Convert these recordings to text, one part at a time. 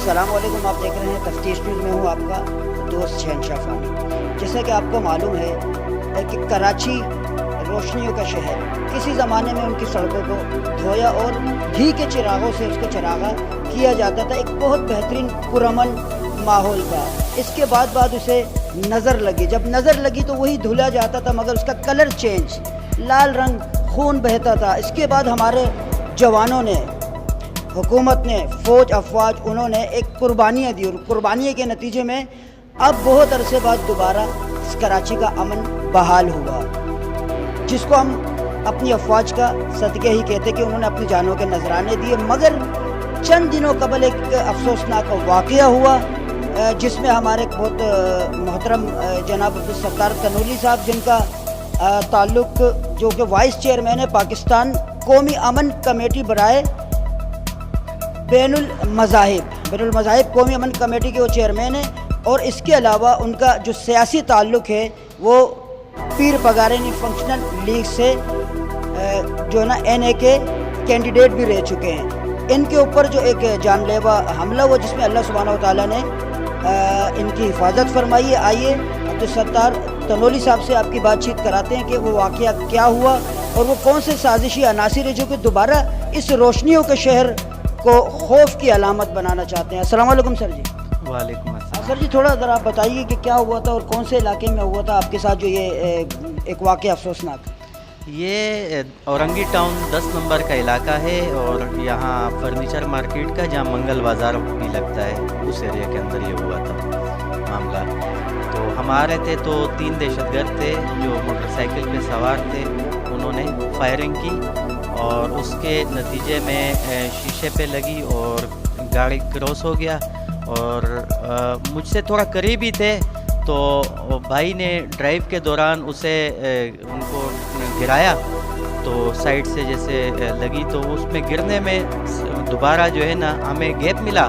السلام علیکم، آپ دیکھ رہے ہیں تفتیش نیوز میں ہوں آپ کا دوست شہنشاہ فانی۔ جیسا کہ آپ کو معلوم ہے کہ کراچی روشنیوں کا شہر، کسی زمانے میں ان کی سڑکوں کو دھویا اور گھی کے چراغوں سے اس کو چراغا کیا جاتا تھا، ایک بہت بہترین پرامن ماحول تھا۔ اس کے بعد اسے نظر لگی، جب نظر لگی تو وہی دھلا جاتا تھا مگر اس کا کلر چینج، لال رنگ خون بہتا تھا۔ اس کے بعد ہمارے جوانوں نے، حکومت نے، فوج افواج، انہوں نے ایک قربانیاں دی اور قربانی کے نتیجے میں اب بہت عرصے بعد دوبارہ کراچی کا امن بحال ہوا، جس کو ہم اپنی افواج کا صدقہ ہی کہتے کہ انہوں نے اپنی جانوں کے نذرانے دیے۔ مگر چند دنوں قبل ایک افسوسناک واقعہ ہوا جس میں ہمارے ایک بہت محترم جناب عبدالستار تنولی صاحب، جن کا تعلق، جو کہ وائس چیئرمین ہے پاکستان قومی امن کمیٹی برائے بین المذاہب قومی امن کمیٹی کے وہ چیئرمین ہیں، اور اس کے علاوہ ان کا جو سیاسی تعلق ہے وہ پیر پگارینی فنکشنل لیگ سے جو ہے نا NA کے کینڈیڈیٹ بھی رہ چکے ہیں۔ ان کے اوپر جو ایک جان لیوا حملہ ہوا جس میں اللہ سبحانہ و تعالیٰ نے ان کی حفاظت فرمائی ہے۔ آئیے عبدالستار تنولی صاحب سے آپ کی بات چیت کراتے ہیں کہ وہ واقعہ کیا ہوا اور وہ کون سے سازشی عناصر ہیں جو کہ دوبارہ اس روشنیوں کے شہر کو خوف کی علامت بنانا چاہتے ہیں۔ السلام علیکم سر جی۔ وعلیکم السلام۔ سر جی تھوڑا ذرا آپ بتائیے کہ کیا ہوا تھا اور کون سے علاقے میں ہوا تھا آپ کے ساتھ جو یہ ایک واقعہ افسوسناک؟ یہ اورنگی ٹاؤن 10 نمبر کا علاقہ ہے اور یہاں فرنیچر مارکیٹ کا جہاں منگل بازار بھی لگتا ہے اس ایریا کے اندر یہ ہوا تھا معاملہ۔ تو ہمارے تھے تو 3 دہشت گرد تھے جو موٹر سائیکل پہ سوار تھے، انہوں نے فائرنگ کی اور اس کے نتیجے میں شیشے پہ لگی اور گاڑی کراس ہو گیا، اور مجھ سے تھوڑا قریب ہی تھے تو بھائی نے ڈرائیو کے دوران اسے ان کو گرایا تو سائڈ سے جیسے لگی تو اس میں گرنے میں دوبارہ جو ہے نا ہمیں گیپ ملا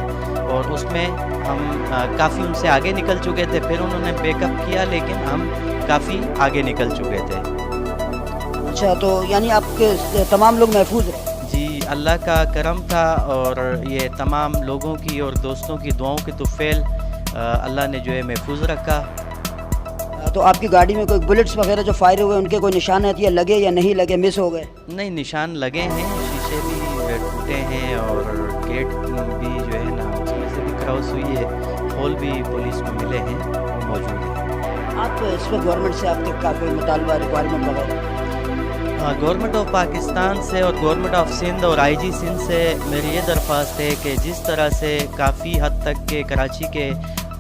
اور اس میں ہم کافی ان سے آگے نکل چکے تھے۔ پھر انہوں نے بیک اپ کیا لیکن ہم کافی آگے نکل چکے تھے۔ اچھا، تو یعنی آپ کے تمام لوگ محفوظ رہے؟ جی اللہ کا کرم تھا اور یہ تمام لوگوں کی اور دوستوں کی دعاؤں کے طفیل اللہ نے جو ہے محفوظ رکھا۔ تو آپ کی گاڑی میں کوئی بلٹس وغیرہ جو فائر ہوئے ان کے کوئی نشانات یا لگے یا نہیں لگے، مس ہو گئے؟ نہیں، نشان لگے ہیں، شیشے بھی ٹوٹے ہیں اور گیٹ بھی جو ہے نا اس میں سے بھی کراس ہوئی ہے، ہول بھی پولیس میں ملے ہیں، موجود ہیں۔ آپ اس وقت گورنمنٹ سے آپ کا کوئی مطالبہ، ریکوائرمنٹ وغیرہ؟ گورنمنٹ آف پاکستان سے اور گورنمنٹ آف سندھ اور IG سندھ سے میری یہ درخواست ہے کہ جس طرح سے کافی حد تک کے کراچی کے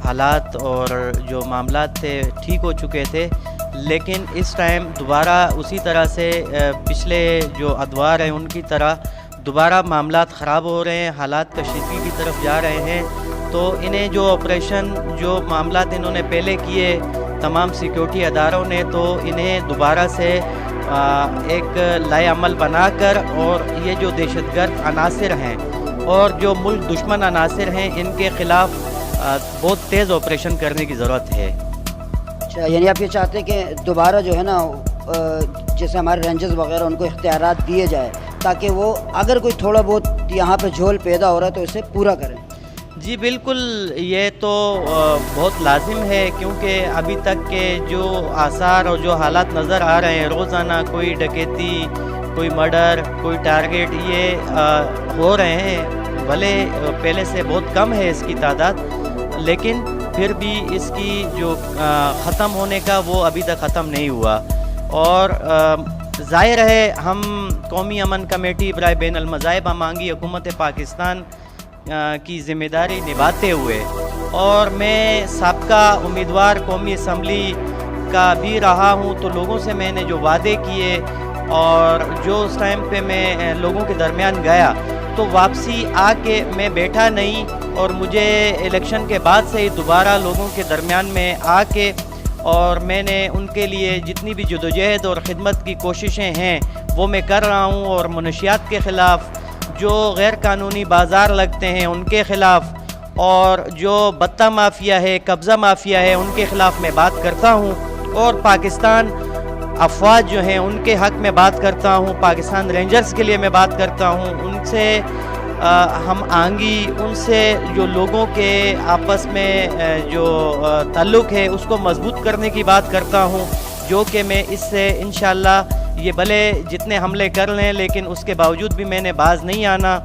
حالات اور جو معاملات تھے ٹھیک ہو چکے تھے، لیکن اس ٹائم دوبارہ اسی طرح سے پچھلے جو ادوار ہیں ان کی طرح دوبارہ معاملات خراب ہو رہے ہیں، حالات کشیدگی کی طرف جا رہے ہیں۔ تو انہیں جو آپریشن، جو معاملات انہوں نے پہلے کیے تمام سیکیورٹی اداروں نے، تو انہیں دوبارہ سے ایک لائے عمل بنا کر اور یہ جو دہشت گرد عناصر ہیں اور جو ملک دشمن عناصر ہیں ان کے خلاف بہت تیز آپریشن کرنے کی ضرورت ہے۔ اچھا، یعنی آپ یہ چاہتے ہیں کہ دوبارہ جو ہے نا جیسے ہمارے رینجرز وغیرہ ان کو اختیارات دیے جائے تاکہ وہ اگر کوئی تھوڑا بہت یہاں پہ جھول پیدا ہو رہا ہے تو اسے پورا کریں؟ جی بالکل، یہ تو بہت لازم ہے کیونکہ ابھی تک کے جو آثار اور جو حالات نظر آ رہے ہیں، روزانہ کوئی ڈکیتی، کوئی مرڈر، کوئی ٹارگیٹ یہ ہو رہے ہیں، بھلے پہلے سے بہت کم ہے اس کی تعداد، لیکن پھر بھی اس کی جو ختم ہونے کا وہ ابھی تک ختم نہیں ہوا۔ اور ظاہر ہے ہم قومی امن کمیٹی برائے بین المذاہب ہمانگی حکومت پاکستان کی ذمہ داری نبھاتے ہوئے، اور میں سابقہ امیدوار قومی اسمبلی کا بھی رہا ہوں، تو لوگوں سے میں نے جو وعدے کیے اور جو اس ٹائم پہ میں لوگوں کے درمیان گیا تو واپسی آ کے میں بیٹھا نہیں، اور مجھے الیکشن کے بعد سے ہی دوبارہ لوگوں کے درمیان میں آ کے اور میں نے ان کے لیے جتنی بھی جدوجہد اور خدمت کی کوششیں ہیں وہ میں کر رہا ہوں، اور منشیات کے خلاف، جو غیر قانونی بازار لگتے ہیں ان کے خلاف، اور جو بتہ مافیا ہے، قبضہ مافیا ہے، ان کے خلاف میں بات کرتا ہوں، اور پاکستان افواج جو ہیں ان کے حق میں بات کرتا ہوں، پاکستان رینجرز کے لیے میں بات کرتا ہوں، ان سے ہم آہنگی ان سے جو لوگوں کے آپس میں جو تعلق ہے اس کو مضبوط کرنے کی بات کرتا ہوں، جو کہ میں اس سے انشاءاللہ یہ بھلے جتنے حملے کر لیں لیکن اس کے باوجود بھی میں نے باز نہیں آنا.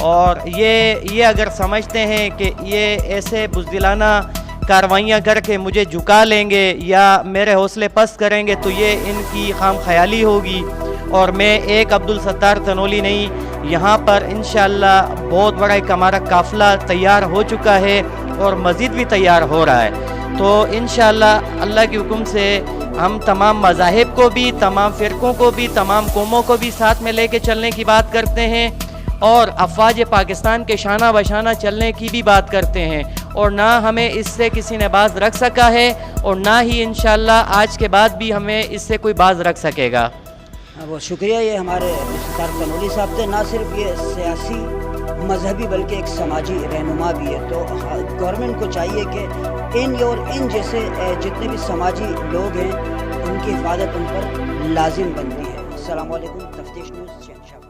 اور یہ اگر سمجھتے ہیں کہ یہ ایسے بزدلانہ کاروائیاں کر کے مجھے جھکا لیں گے یا میرے حوصلے پست کریں گے تو یہ ان کی خام خیالی ہوگی. اور میں ایک عبدالستار تنولی نہیں، یہاں پر انشاءاللہ بہت بڑا ایک ہمارا قافلہ تیار ہو چکا ہے اور مزید بھی تیار ہو رہا ہے. تو انشاءاللہ اللہ کے حکم سے ہم تمام مذاہب کو بھی، تمام فرقوں کو بھی، تمام قوموں کو بھی ساتھ میں لے کے چلنے کی بات کرتے ہیں اور افواج پاکستان کے شانہ بشانہ چلنے کی بھی بات کرتے ہیں. اور نہ ہمیں اس سے کسی نے باز رکھ سکا ہے اور نہ ہی انشاءاللہ آج کے بعد بھی ہمیں اس سے کوئی باز رکھ سکے گا. بہت شکریہ. یہ ہمارے عبدالستار تنولی صاحب تھے. نہ صرف یہ سیاسی مذہبی بلکہ ایک سماجی رہنما بھی ہے. تو گورنمنٹ کو چاہیے کہ ان جیسے جتنے بھی سماجی لوگ ہیں ان کی حفاظت ان پر لازم بنتی ہے. السلام علیکم. تفتیش نیوز شہنشاہ.